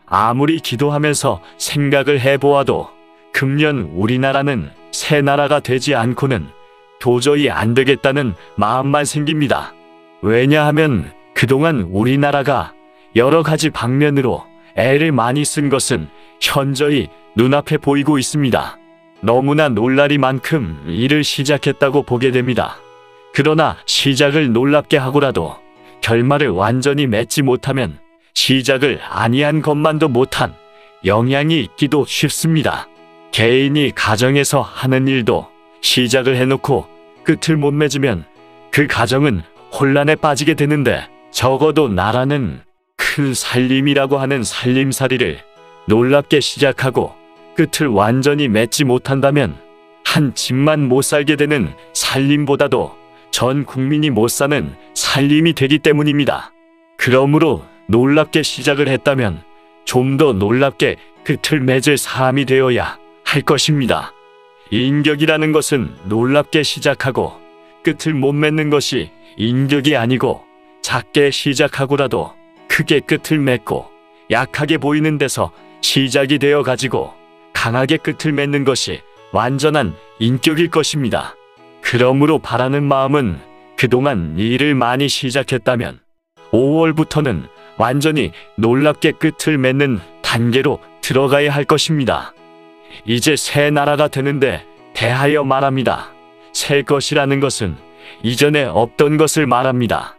아무리 기도하면서 생각을 해보아도 금년 우리나라는 새 나라가 되지 않고는 도저히 안 되겠다는 마음만 생깁니다. 왜냐하면 그동안 우리나라가 여러 가지 방면으로 애를 많이 쓴 것은 현저히 눈앞에 보이고 있습니다. 너무나 놀라리만큼 일을 시작했다고 보게 됩니다. 그러나 시작을 놀랍게 하고라도 결말을 완전히 맺지 못하면 시작을 아니한 것만도 못한 영향이 있기도 쉽습니다. 개인이 가정에서 하는 일도 시작을 해놓고 끝을 못 맺으면 그 가정은 혼란에 빠지게 되는데, 적어도 나라는 큰 살림이라고 하는 살림살이를 놀랍게 시작하고 끝을 완전히 맺지 못한다면 한 집만 못 살게 되는 살림보다도 전 국민이 못 사는 살림이 되기 때문입니다. 그러므로 놀랍게 시작을 했다면 좀 더 놀랍게 끝을 맺을 사람이 되어야 할 것입니다. 인격이라는 것은 놀랍게 시작하고 끝을 못 맺는 것이 인격이 아니고, 작게 시작하고라도 크게 끝을 맺고 약하게 보이는 데서 시작이 되어 가지고 강하게 끝을 맺는 것이 완전한 인격일 것입니다. 그러므로 바라는 마음은 그동안 일을 많이 시작했다면 5월부터는 완전히 놀랍게 끝을 맺는 단계로 들어가야 할 것입니다. 이제 새 나라가 되는데 대하여 말합니다. 새 것이라는 것은 이전에 없던 것을 말합니다.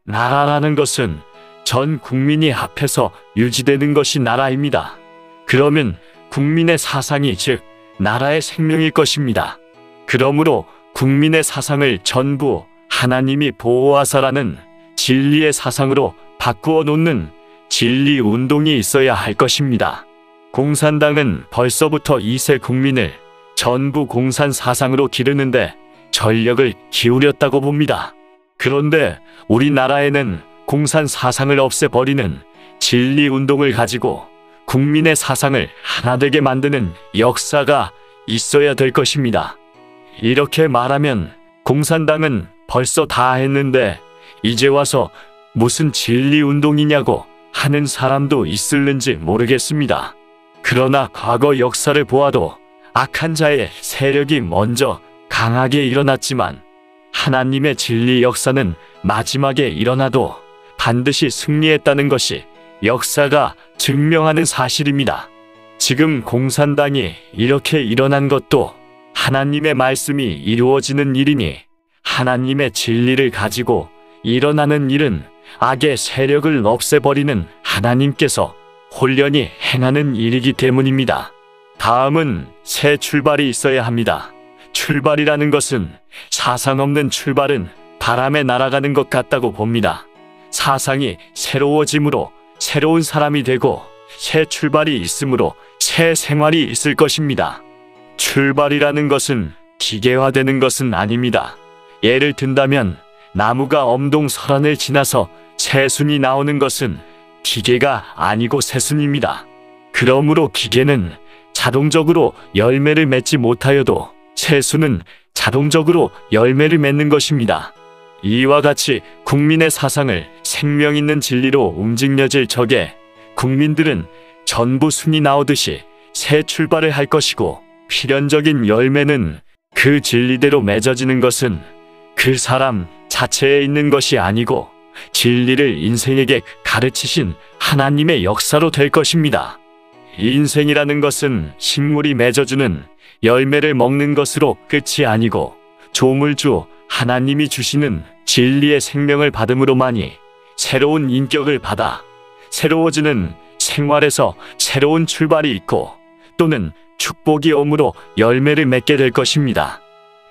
나라라는 것은 전 국민이 합해서 유지되는 것이 나라입니다. 그러면 국민의 사상이 즉 나라의 생명일 것입니다. 그러므로 국민의 사상을 전부 하나님이 보호하사라는 진리의 사상으로 바꾸어 놓는 진리 운동이 있어야 할 것입니다. 공산당은 벌써부터 2세 국민을 전부 공산 사상으로 기르는데 전력을 기울였다고 봅니다. 그런데 우리나라에는 공산 사상을 없애버리는 진리 운동을 가지고 국민의 사상을 하나 되게 만드는 역사가 있어야 될 것입니다. 이렇게 말하면 공산당은 벌써 다 했는데 이제 와서 무슨 진리 운동이냐고 하는 사람도 있을는지 모르겠습니다. 그러나 과거 역사를 보아도 악한 자의 세력이 먼저 강하게 일어났지만 하나님의 진리 역사는 마지막에 일어나도 반드시 승리했다는 것이 역사가 증명하는 사실입니다. 지금 공산당이 이렇게 일어난 것도 하나님의 말씀이 이루어지는 일이니, 하나님의 진리를 가지고 일어나는 일은 악의 세력을 없애버리는 하나님께서 홀연히 행하는 일이기 때문입니다. 다음은 새 출발이 있어야 합니다. 출발이라는 것은 사상 없는 출발은 바람에 날아가는 것 같다고 봅니다. 사상이 새로워짐으로 새로운 사람이 되고 새 출발이 있으므로 새 생활이 있을 것입니다. 출발이라는 것은 기계화되는 것은 아닙니다. 예를 든다면 나무가 엄동설한을 지나서 새순이 나오는 것은 기계가 아니고 새순입니다. 그러므로 기계는 자동적으로 열매를 맺지 못하여도 새순은 자동적으로 열매를 맺는 것입니다. 이와 같이 국민의 사상을 생명 있는 진리로 움직여질 적에 국민들은 전부 순이 나오듯이 새 출발을 할 것이고, 필연적인 열매는 그 진리대로 맺어지는 것은 그 사람 자체에 있는 것이 아니고 진리를 인생에게 가르치신 하나님의 역사로 될 것입니다. 인생이라는 것은 식물이 맺어주는 열매를 먹는 것으로 끝이 아니고 조물주 하나님이 주시는 진리의 생명을 받음으로만이 새로운 인격을 받아 새로워지는 생활에서 새로운 출발이 있고, 또는 축복이 오므로 열매를 맺게 될 것입니다.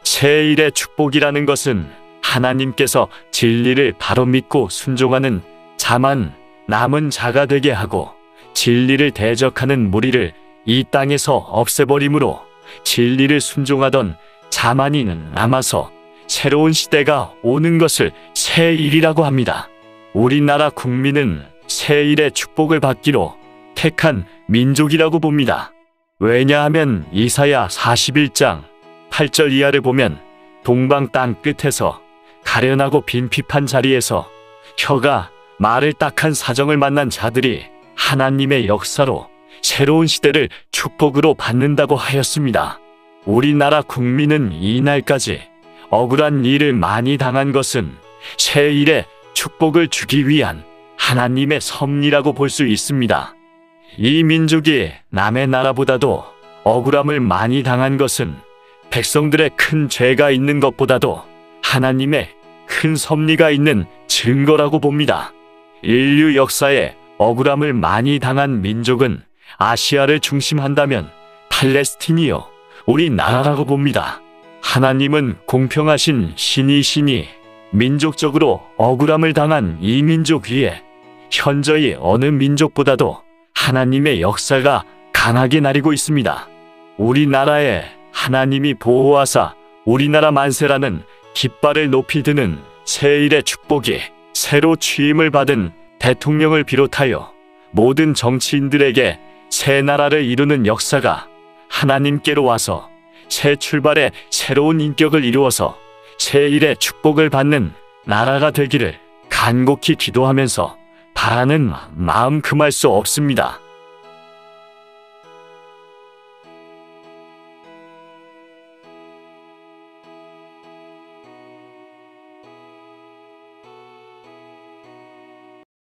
새 일의 축복이라는 것은 하나님께서 진리를 바로 믿고 순종하는 자만 남은 자가 되게 하고, 진리를 대적하는 무리를 이 땅에서 없애버림으로 진리를 순종하던 자만이 남아서 새로운 시대가 오는 것을 새 일이라고 합니다. 우리나라 국민은 새 일의 축복을 받기로 택한 민족이라고 봅니다. 왜냐하면 이사야 41장 8절 이하를 보면 동방 땅 끝에서 가련하고 빈핍한 자리에서 혀가 말을 딱한 사정을 만난 자들이 하나님의 역사로 새로운 시대를 축복으로 받는다고 하였습니다. 우리나라 국민은 이날까지 억울한 일을 많이 당한 것은 새 일에 축복을 주기 위한 하나님의 섭리라고 볼 수 있습니다. 이 민족이 남의 나라보다도 억울함을 많이 당한 것은 백성들의 큰 죄가 있는 것보다도 하나님의 큰 섭리가 있는 증거라고 봅니다. 인류 역사에 억울함을 많이 당한 민족은 아시아를 중심한다면 팔레스틴이요, 우리나라라고 봅니다. 하나님은 공평하신 신이시니 민족적으로 억울함을 당한 이 민족 위에 현저히 어느 민족보다도 하나님의 역사가 강하게 나리고 있습니다. 우리나라에 하나님이 보호하사 우리나라 만세라는 깃발을 높이 드는 새일의 축복이 새로 취임을 받은 대통령을 비롯하여 모든 정치인들에게 새 나라를 이루는 역사가 하나님께로 와서 새 출발의 새로운 인격을 이루어서 새 일의 축복을 받는 나라가 되기를 간곡히 기도하면서 바라는 마음 금할 수 없습니다.